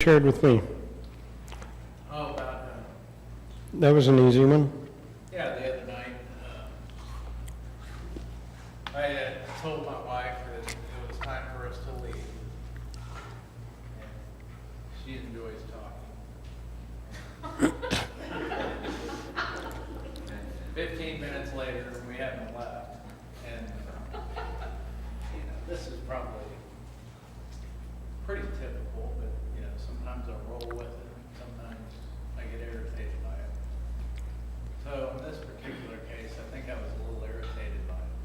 shared with me? Oh, about, That was an easy one. yeah, the other night, I told my wife that it was time for us to leave. And she enjoys talking. 15 minutes later, we haven't left. And, this is probably pretty typical, but, sometimes I roll with it, sometimes I get irritated by it. So in this particular case, I think I was a little irritated by it.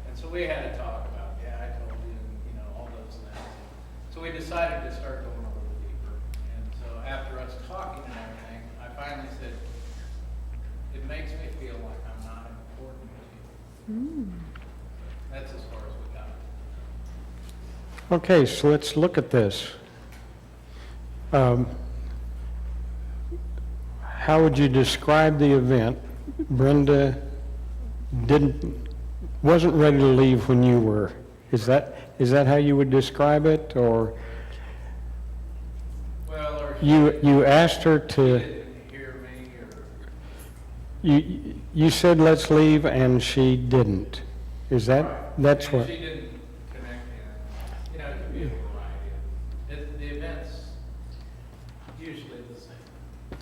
And so we had a talk about, I told you, all those things. So we decided to start going a little deeper. And so after us talking and everything, I finally said, it makes me feel like I'm not important to you. That's as far as we got. Okay, so let's look at this. How would you describe the event? Brenda wasn't ready to leave when you were. Is that how you would describe it, or Well, or you asked her she to? didn't hear me, or You said let's leave, and she didn't. Is that that's and what? she didn't connect in. It could be a variety of the events. Usually the same.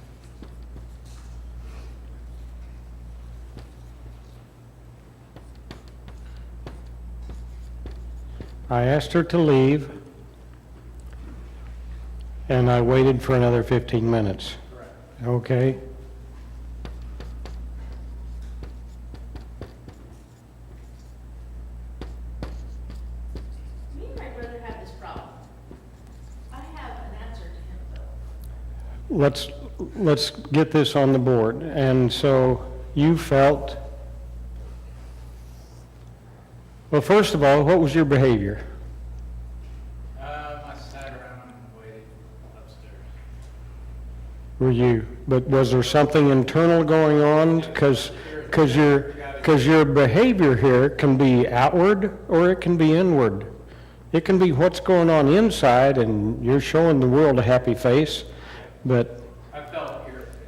I asked her to leave, and I waited for another 15 minutes. Correct. Okay. Me and my brother have this problem. I have an answer to him though. Let's get this on the board. And so you felt, well, first of all, what was your behavior? I sat around and waited upstairs. But was there something internal going on? Because your behavior here can be outward or it can be inward. It can be what's going on inside and you're showing the world a happy face, but I felt irritated.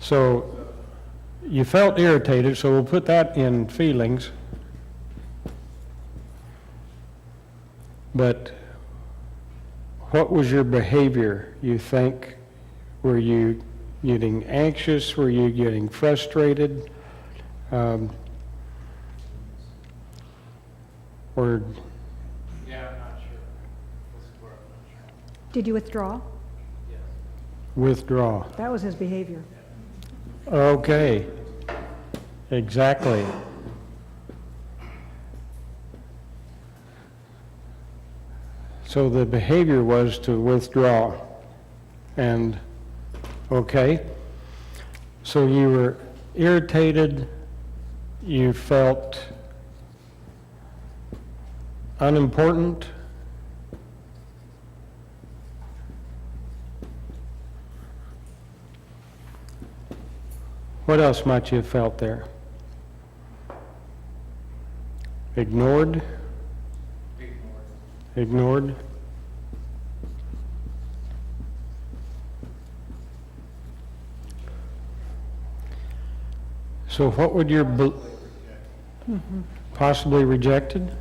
so you felt irritated, so we'll put that in feelings. But what was your behavior, you think? Were you getting anxious? Were you getting frustrated? Or Yeah, I'm not sure. This is where I'm not sure. Did you withdraw? Yes. withdraw? That was his behavior. Okay, exactly. So the behavior was to withdraw. And, okay, so you were irritated, you felt unimportant. What else might you have felt there? Ignored? Ignored? So what would your possibly rejected?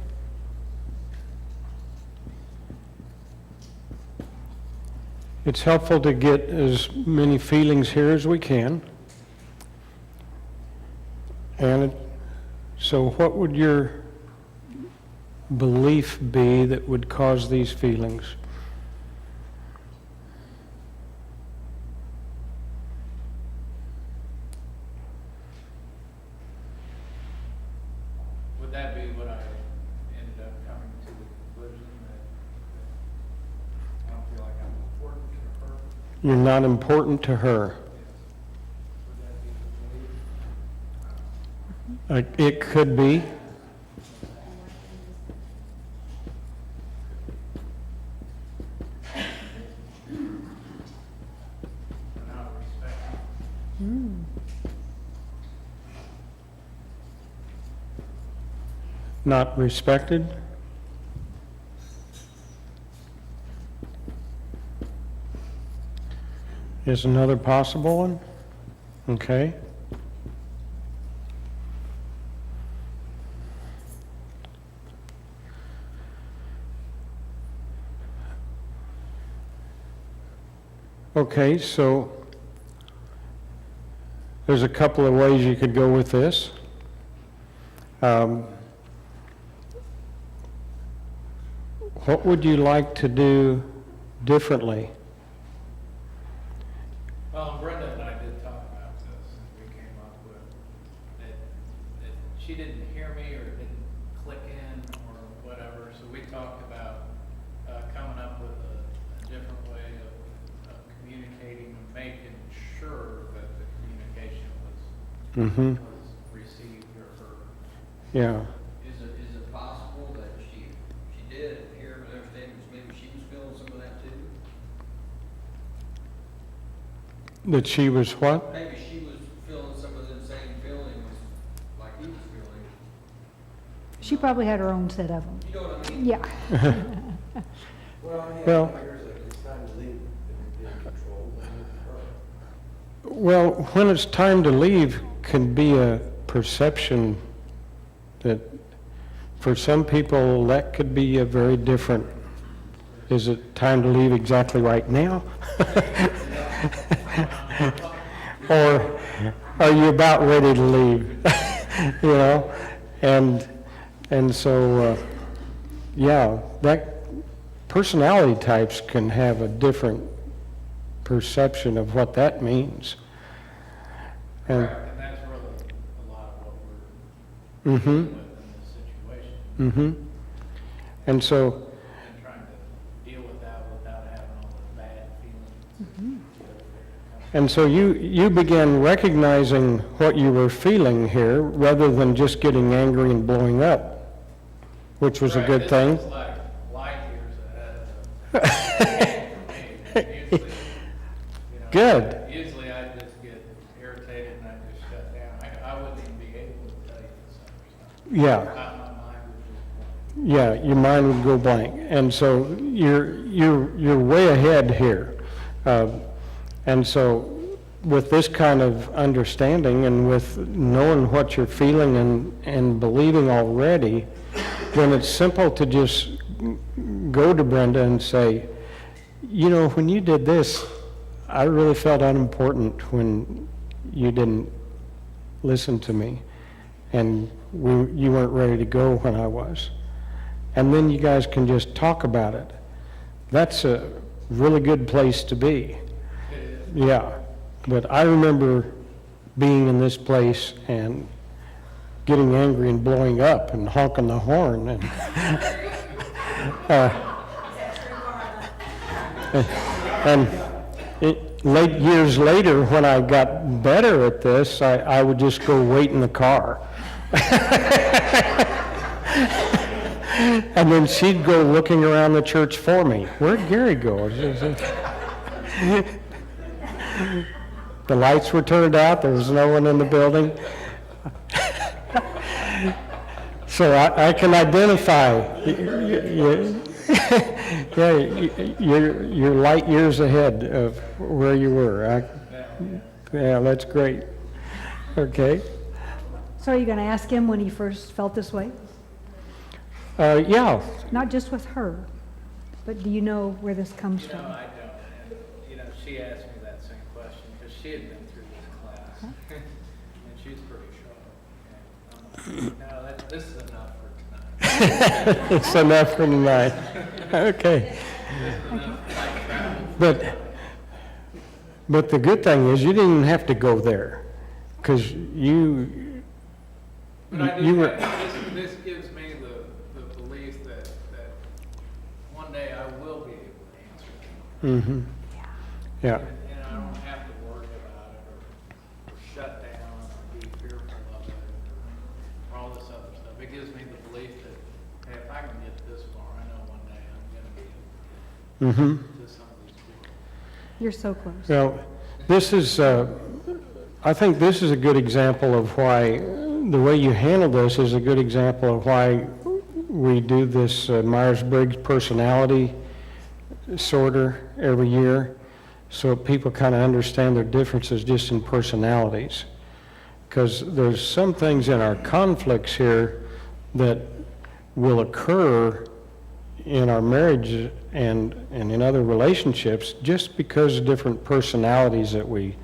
It's helpful to get as many feelings here as we can. And so what would your belief be that would cause these feelings? Would that be what I ended up coming to the conclusion that I don't feel like I'm important to her? You're not important to her. Would that be the belief? It could be. Or not respect? Not respected. is another possible one. Okay. Okay, so there's a couple of ways you could go with this. What would you like to do differently? Well, Brenda and I did talk about this, and we came up with that she didn't hear me or didn't click in or whatever, so we talked about coming up with a different way of communicating and making sure that the communication Mm-hmm. was received or heard. Yeah. Is it possible that she did hear and understand, because maybe she was feeling some of that too? That she was what? Maybe she was feeling some of the same feelings like he was feeling. She probably had her own set of them. You know what I mean? Yeah. Well, It's time to leave, if it's being controlled, and her. well, when it's time to leave can be a perception that for some people that could be a very different, is it time to leave exactly right now? Or are you about ready to leave? You know, and so, yeah, that personality types can have a different perception of what that means. And, Correct, and that's really a lot of what we're mm-hmm, dealing with in this situation, mm-hmm. And so, and trying to deal with that without having all the bad feelings. and so you began recognizing what you were feeling here rather than just getting angry and blowing up, which was a Right, good this thing. is like light years ahead of me. Usually, you know, Good. Usually I just get irritated and I just shut down. I wouldn't even be able to tell you this other stuff. Yeah. My mind would just Yeah, your mind would go blank, and so you're way ahead here, and so with this kind of understanding and with knowing what you're feeling and believing already, then it's simple to just go to Brenda and say, you know, when you did this, I really felt unimportant when you didn't listen to me, and you weren't ready to go when I was. And then you guys can just talk about it. That's a really good place to be. Yeah, but I remember being in this place and getting angry and blowing up and honking the horn and years later, when I got better at this, I would just go wait in the car. And then she'd go looking around the church for me. Where'd Gary go? The lights were turned out. There was no one in the building. So I can identify. Yeah, you're light years ahead of where you were. Yeah, that's great. Okay. So are you going to ask him when he first felt this way? Yeah. Not just with her, but do you know where this comes You from? know, I don't. And, you know, she asked me that same question because she had been through this class. And she's pretty sharp. And I'm like, no, this is enough for tonight. It's enough for tonight. Okay. But the good thing is you didn't even have to go there because But I you do, were, this gives me the belief that one day I will be able to answer them. mm-hmm. Yeah. And I don't have to worry about it or shut down or be fearful of it or all this other stuff. It gives me the belief that, hey, if I can get this far, I know one day I'm going to be able Mm-hmm. to get to some of these people. You're so close. Well, this is, I think this is a good example of why, the way you handle this is a good example of why we do this Myers-Briggs personality sorter every year, so people kind of understand their differences just in personalities. Because there's some things in our conflicts here that will occur in our marriage and in other relationships just because of different personalities that we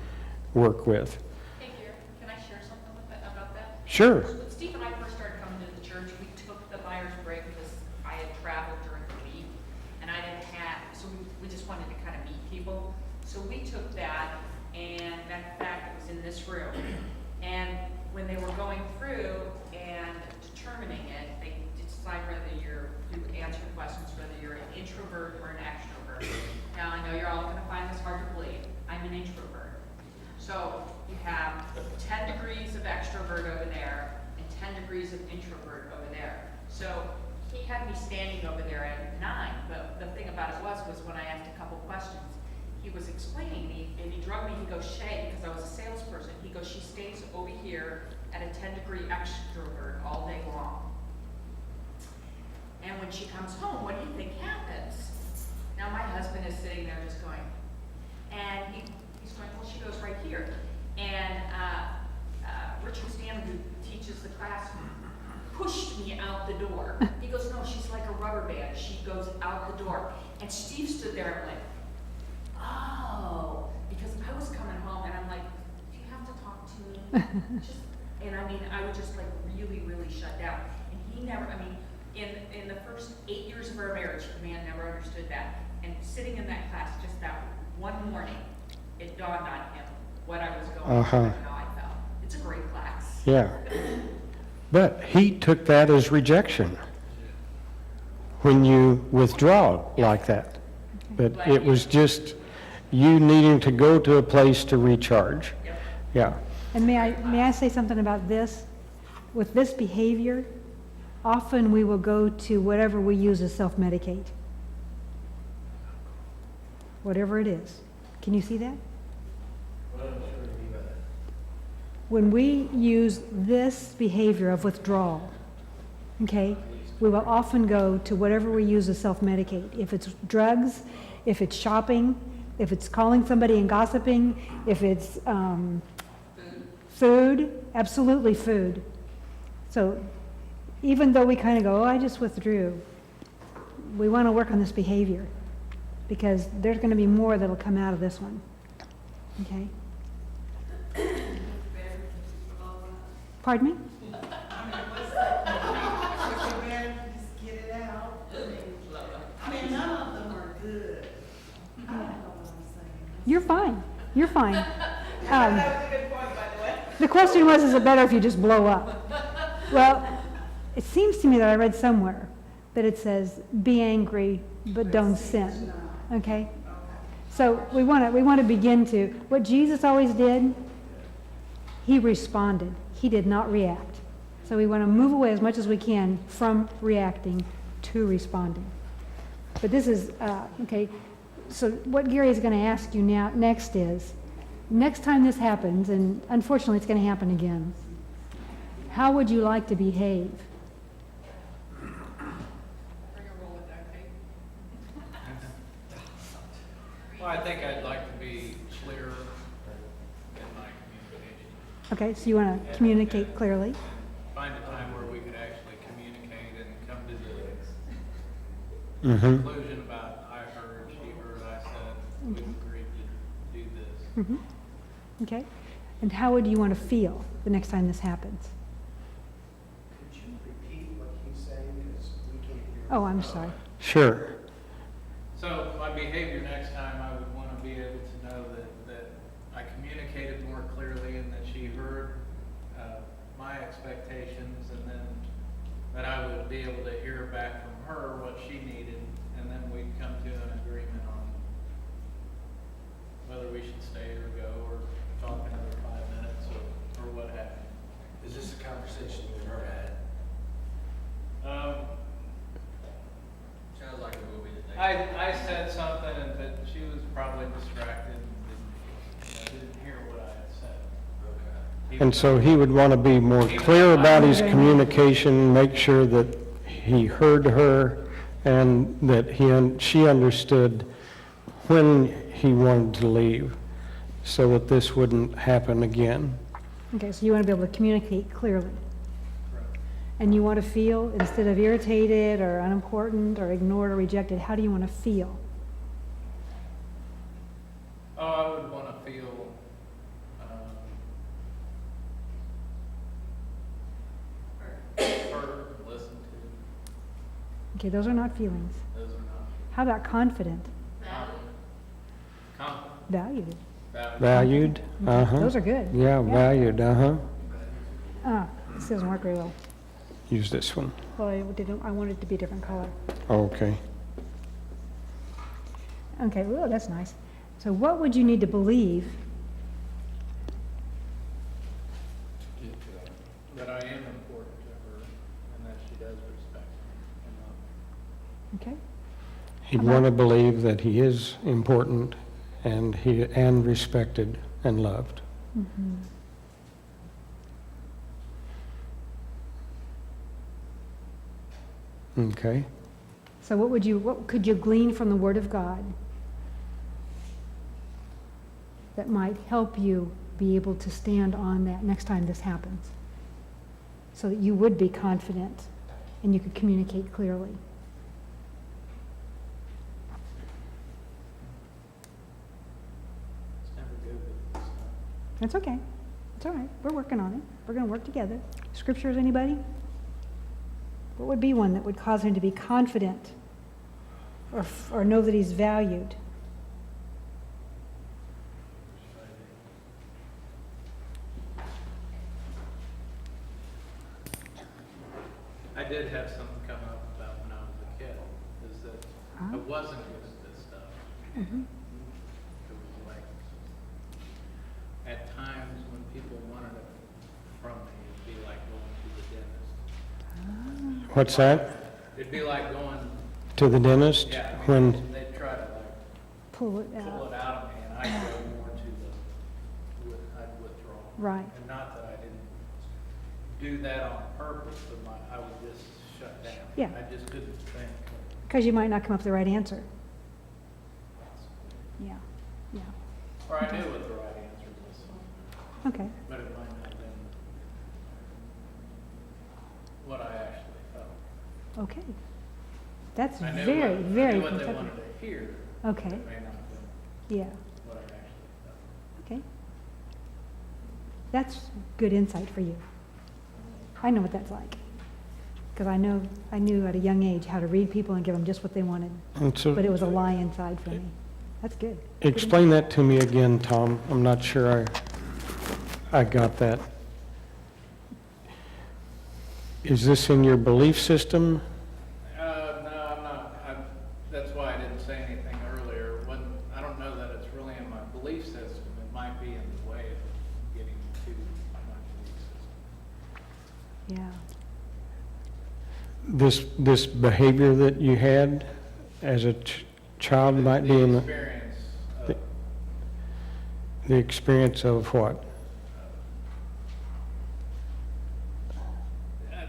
work with. Hey, Gary, can I share something with that, about that? Sure. When Steve and I first started coming to the church, we took the Myers break because I had traveled during the week, and I didn't have, so we just wanted to kind of meet people. So we took that, and in fact, it was in this room. And when they were going through and determining it, they decide whether you answer questions, whether you're an introvert or an extrovert. Now, I know you're all gonna find this hard to believe. I'm an introvert. So you have 10 degrees of extrovert over there and 10 degrees of introvert over there. So he had me standing over there at 9, but the thing about it was when I asked a couple questions, he was explaining me, and he drugged me, he goes, Shay, because I was a salesperson, he goes, she stays over here at a 10-degree extrovert all day long. And when she comes home, what do you think happens? Now my husband is sitting there just going, and he's going, well, she goes right here. And Richard Stanley, who teaches the class, pushed me out the door. He goes, no, she's like a rubber band. She goes out the door. And Steve stood there and went, oh, because I was coming home and I'm like, do you have to talk to me? And I mean, I would just like really, really shut down. And he never, I mean, in the first 8 years of our marriage, the man never understood that. And sitting in that class just that one morning, it dawned on him what I was going through and how I felt. It's a great class. Yeah. But he took that as rejection when you withdraw like that. But it was just you needing to go to a place to recharge. Yep. Yeah. And may I say something about this? With this behavior, often we will go to whatever we use to self-medicate. Whatever it is. Can you see that? What do you mean by that? When we use this behavior of withdrawal, okay, we will often go to whatever we use to self-medicate. If it's drugs, if it's shopping, if it's calling somebody and gossiping, if it's food, absolutely food. So even though we kind of go, oh, I just withdrew, we want to work on this behavior because there's going to be more that'll come out of this one. Okay? Pardon me? Just get it out. I mean, none of them are good. I don't know what I'm saying. You're fine. You're fine. That was a good point, by the way. The question was, is it better if you just blow up? Well, it seems to me that I read somewhere that it says, be angry, but don't sin. Okay? So we want to begin to, what Jesus always did, he responded. He did not react. So we want to move away as much as we can from reacting to responding. But this is, okay, so what Gary is going to ask you now next is, next time this happens, and unfortunately it's going to happen again, how would you like to behave? Bring a roll of duct tape. Well, I think I'd like to be clearer in my communication. Okay, so you want to communicate clearly? Find a time where we could actually communicate and come to the Mm-hmm. conclusion about I heard, she heard, I said, we've agreed to do this. Mm-hmm. Okay. And how would you want to feel the next time this happens? Could you repeat what he's saying, because we can't hear. Oh, I'm sorry. Sure. So my behavior next time, I would want to be able to know that I communicated more clearly and that she heard my expectations, and then that I would be able to hear back from her what she needed, and then we'd come to an agreement on whether we should stay or go or talk another 5 minutes or what have you. Is this a conversation you and her had? Sounds like it will be today. I said something and that she was probably distracted and didn't hear what I had said. Okay. And so he would want to be more clear about his communication, make sure that he heard her and that she understood when he wanted to leave, so that this wouldn't happen again. Okay, so you want to be able to communicate clearly. And you want to feel, instead of irritated or unimportant or ignored or rejected, how do you want to feel? Oh, I would want to feel, heard, listened to. Okay, those are not feelings. Those are not How about confident? confident, Valued. Valued, uh-huh. Those are good. Yeah, valued, uh-huh. Ah, this doesn't work very well. Use this one. Well, I want it to be a different color. Okay. Okay, well, that's nice. So what would you need to believe? that I am important to her and that she does respect me and love me. Okay, He'd want to believe that he is important and respected and loved. Okay. so what could you glean from the Word of God that might help you be able to stand on that next time this happens? So that you would be confident and you could communicate clearly. It's never good with this stuff. That's okay. It's all right. We're working on it. We're going to work together. Scriptures, anybody? What would be one that would cause him to be confident or know that he's valued? I did have something come up about when I was a kid, is that I wasn't used to this stuff. Mhm. It was like, at times when people wanted it from me, it'd be like going to the dentist. What's that? It'd be like going, To the dentist? yeah, I When, mean, they'd try to like Pull it pull out. it out of me, and I'd go more to I'd withdraw. Right. And not that I didn't do that on purpose, but I would just shut down. Yeah. I just couldn't think. Because you might not come up with the right answer. Yeah, yeah. Or I knew what the right answer was, Okay, but it might not have been what I actually felt. okay. That's I knew very, what- very I knew what they constructive. wanted to hear, Okay, but it may not have been yeah, what I actually felt. okay. That's good insight for you. I know what that's like. Because I knew at a young age how to read people and give them just what they wanted. and so, But it was a lie inside for me. That's good. explain that to me again, Tom. I'm not sure I got that. Is this in your belief system? No, I'm not, that's why I didn't say anything earlier. I don't know that it's really in my belief system. It might be in the way of getting to my belief system. Yeah. This behavior that you had as a child might be in The the experience the- of the experience of what?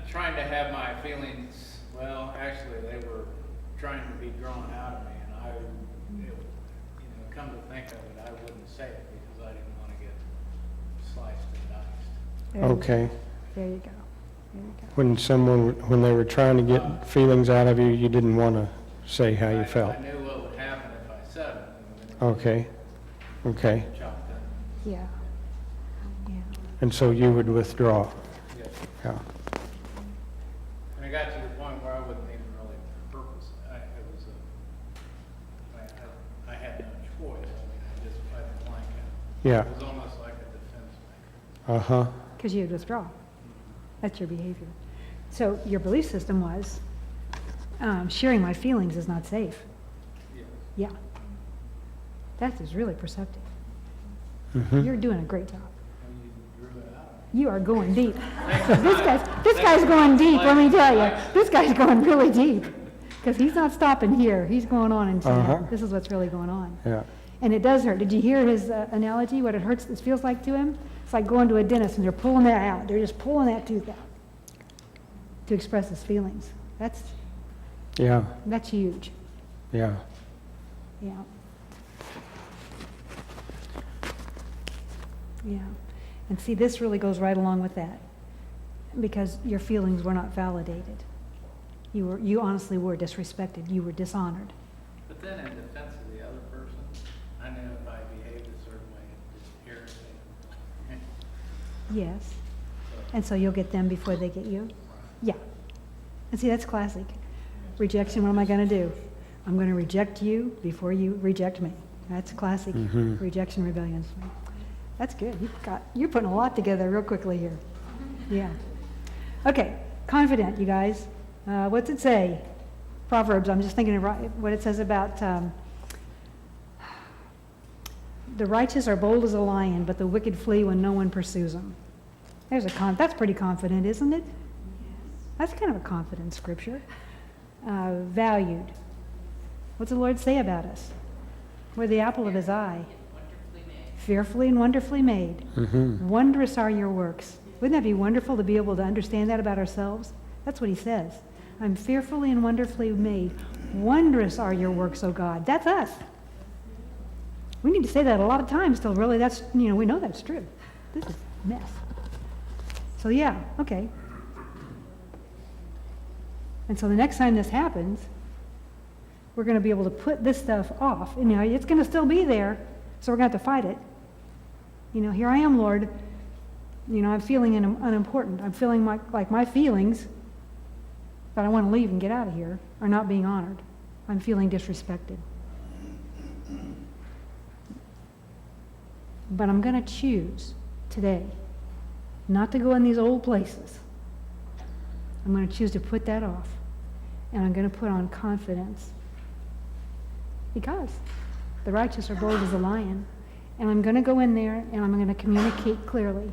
trying to have my feelings, well, actually, they were trying to be drawn out of me, and come to think of it, I wouldn't say it because I didn't want to get sliced and diced. There you go. Okay. There you go. There you go. When they were trying to get feelings out of you, you didn't want to say how you felt? I knew what would happen if I said it. And then it Okay. Okay. would chopped up. Yeah. Yeah. And so you would withdraw? Yes. Yeah. And I got to the point where I wouldn't even really purpose it. I had no choice. I mean, I just tried to blank it. Yeah. It was almost like a defense mechanism. Uh-huh. Because you would withdraw. That's your behavior. So your belief system was, sharing my feelings is not safe. Yeah. Yeah. That is really perceptive. Mhm. You're doing a great job. And you drew it out. You are going deep. This guy's going deep, let me tell you. This guy's going really deep. Because he's not stopping here. He's going on and Uh-huh. saying, this is what's really going on. Yeah. And it does hurt. Did you hear his analogy, what it feels like to him? It's like going to a dentist and they're pulling that out. They're just pulling that tooth out to express his feelings. That's Yeah. huge. Yeah. Yeah. Yeah. And see, this really goes right along with that, because your feelings were not validated. You honestly were disrespected. You were dishonored. But then in defense of the other person, I knew if I behaved a certain way, it just irritated. Yes. And so you'll get them before they get you? Yeah. And see, that's classic. Rejection, what am I going to do? I'm going to reject you before you reject me. That's classic rejection, rebellion. That's good. You're putting a lot together real quickly here. Yeah. Okay, confident, you guys. What's it say? Proverbs, I'm just thinking of what it says about the righteous are bold as a lion, but the wicked flee when no one pursues them. That's pretty confident, isn't it? That's kind of a confident scripture. Valued. What's the Lord say about us? We're the apple of his eye. Wonderfully made. Fearfully and wonderfully made. Wondrous are your works. Wouldn't that be wonderful to be able to understand that about ourselves? That's what he says. I'm fearfully and wonderfully made. Wondrous are your works, O God. That's us. We need to say that a lot of times till really that's, we know that's true. This is a mess. So yeah, okay. And so the next time this happens, we're going to be able to put this stuff off. And, it's going to still be there, so we're going to have to fight it. Here I am, Lord. I'm feeling unimportant. I'm feeling like my feelings that I want to leave and get out of here are not being honored. I'm feeling disrespected. But I'm going to choose today not to go in these old places. I'm going to choose to put that off. And I'm going to put on confidence. Because the righteous are bold as a lion. And I'm going to go in there and I'm going to communicate clearly.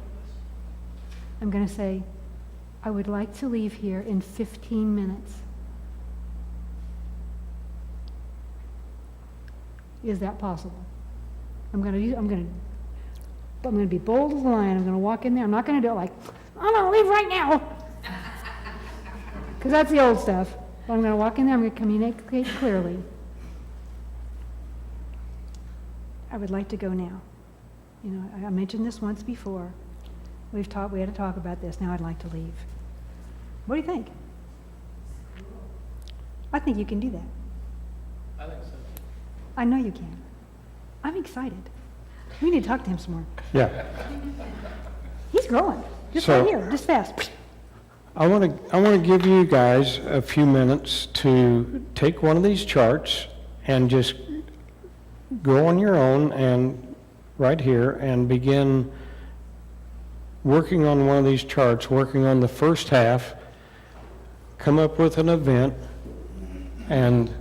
I'm going to say, I would like to leave here in 15 minutes. Is that possible? I'm going to be bold as a lion. I'm going to walk in there. I'm not going to do it like, I'm going to leave right now. Because that's the old stuff. But I'm going to walk in there. I'm going to communicate clearly. I would like to go now. I mentioned this once before. We had to talk about this. Now I'd like to leave. What do you think? I think you can do that. I think so. I know you can. I'm excited. We need to talk to him some more. Yeah. He's growing. Just So- right here, just fast. I want to give you guys a few minutes to take one of these charts and just go on your own and right here and begin working on one of these charts, working on the first half, come up with an event, and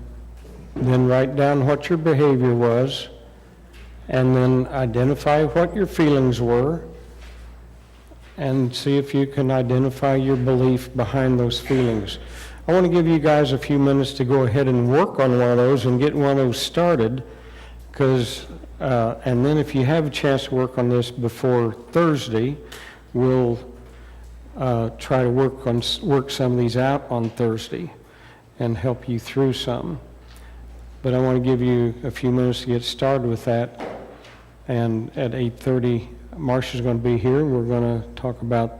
then write down what your behavior was, and then identify what your feelings were, and see if you can identify your belief behind those feelings. I want to give you guys a few minutes to go ahead and work on one of those and get one of those started, and then if you have a chance to work on this before Thursday, we'll try to work some of these out on Thursday and help you through some. But I want to give you a few minutes to get started with that. And at 8:30, Marcia's going to be here. We're going to talk about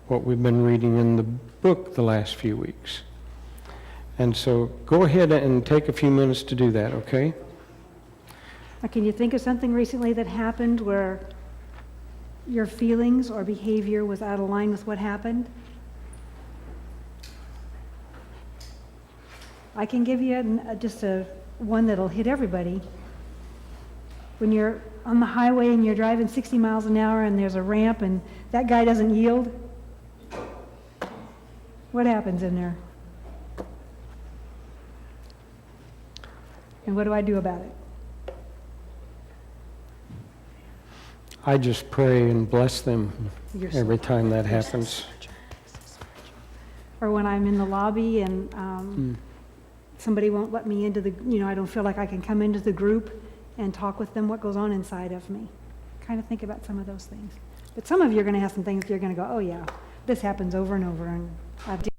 what we've been reading in the book the last few weeks. And so go ahead and take a few minutes to do that, okay? Can you think of something recently that happened where your feelings or behavior was out of line with what happened? I can give you just one that'll hit everybody. When you're on the highway and you're driving 60 miles an hour and there's a ramp and that guy doesn't yield, what happens in there? And what do I do about it? I just pray and bless them You're so every time that happens. Or when I'm in the lobby and somebody won't let me into I don't feel like I can come into the group and talk with them what goes on inside of me. Kind of think about some of those things. But some of you are going to have some things you're going to go, oh yeah, this happens over and over, and I've